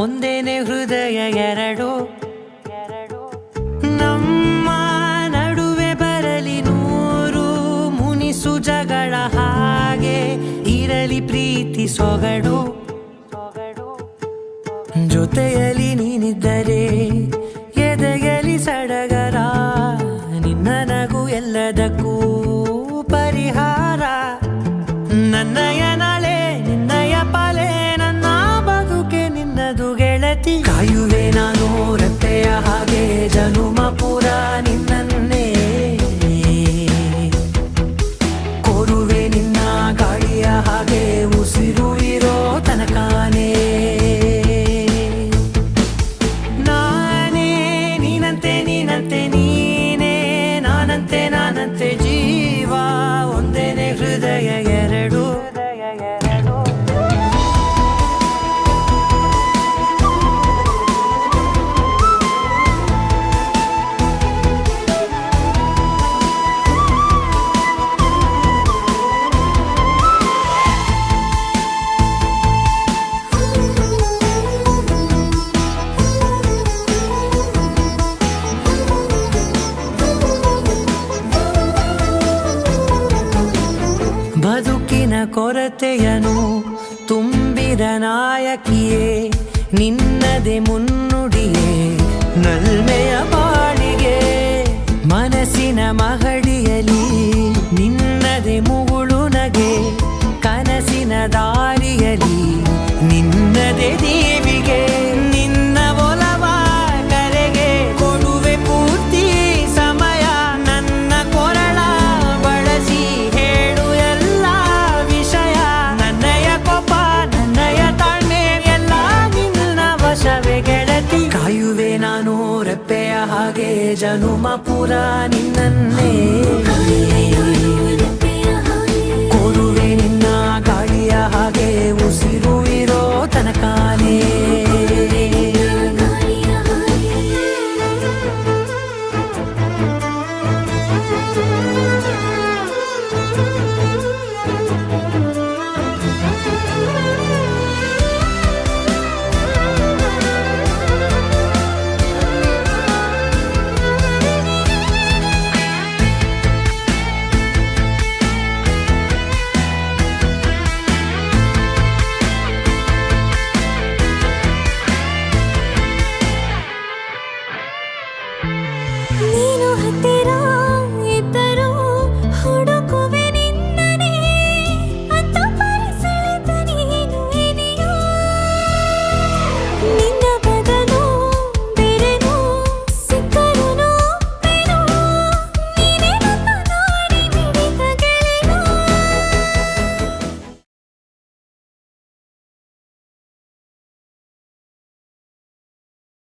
ಒಂದೇನೆ ಹೃದಯ ಎರಡು. ನಮ್ಮ ನಡುವೆ ಬರಲಿ ನೂರು ಮುನಿಸು ಜಗಳ, ಹಾಗೆ ಇರಲಿ ಪ್ರೀತಿ ಸೊಗಡು. ಜೊತೆಯಲ್ಲಿ ನೀನಿದ್ದರೆ ಎದೆಯಲಿ ಸಡಗರ, ನಿನ್ನ ನಗು ಎಲ್ಲದಕ್ಕೂ ಪರಿಹಾರ. ನನ್ನಯ ನಾಳೆ ನಿನ್ನಯ ಪಾಲೆ, ನನ್ನ ಬದುಕೆ ನಿನ್ನದು ಗೆಳತಿ. ಕಾಯುವೆ ನಾನು ರೆಪ್ಪೆಯ ಹಾಗೆ ಜನುಮ ಪುರ ನಿನ್ನನ್ನೇ, ಕೋರುವೆ ನಿನ್ನ ಗಾಳಿಯ ಹಾಗೆ ಉಸಿರು ಇರೋ ತನಕಾನೇ. ನಾನಂತೆ ಜೀವ, ಒಂದೇನೆ ಹೃದಯ ಎರಡು. ಬದುಕಿನ ಕೊರತೆಯನು ತುಂಬಿದ ನಾಯಕಿಯೇ, ನಿನ್ನದೆ ಮುನ್ನುಡಿಯೇ ನಲ್ಮೆಯ ಬಾಳಿಗೆ. ಮನಸ್ಸಿನ ಮಹಡಿಯಲಿ ನಿನ್ನದೆ ಮುಗುಳು ನಗೆ, ಕನಸಿನ ದಾರಿಯಲಿ ನಿನ್ನದೆ ದೀವಿಗೆ. ನಿನ್ನ ಒಲವ ಕರೆಗೆ ಕೊಡುವೆ ಪೂರ್ತಿ ಸಮಯ, ನನ್ನ ಕೊರಳ ಬಳಸಿ ಹೇಳು ಎಲ್ಲ ವಿಷಯ. ನನ್ನಯ ಕೋಪ ನನ್ನಯ ತಾಳ್ಮೆ ಎಲ್ಲ ನಿನ್ನ ವಶವೇ ಗೆಳತಿ. ಕಾಯುವೆ ನಾನು ರೆಪ್ಪೆಯ ಹಾಗೆ ಜನುಮ ಪುರ ನಿನ್ನನ್ನೇ.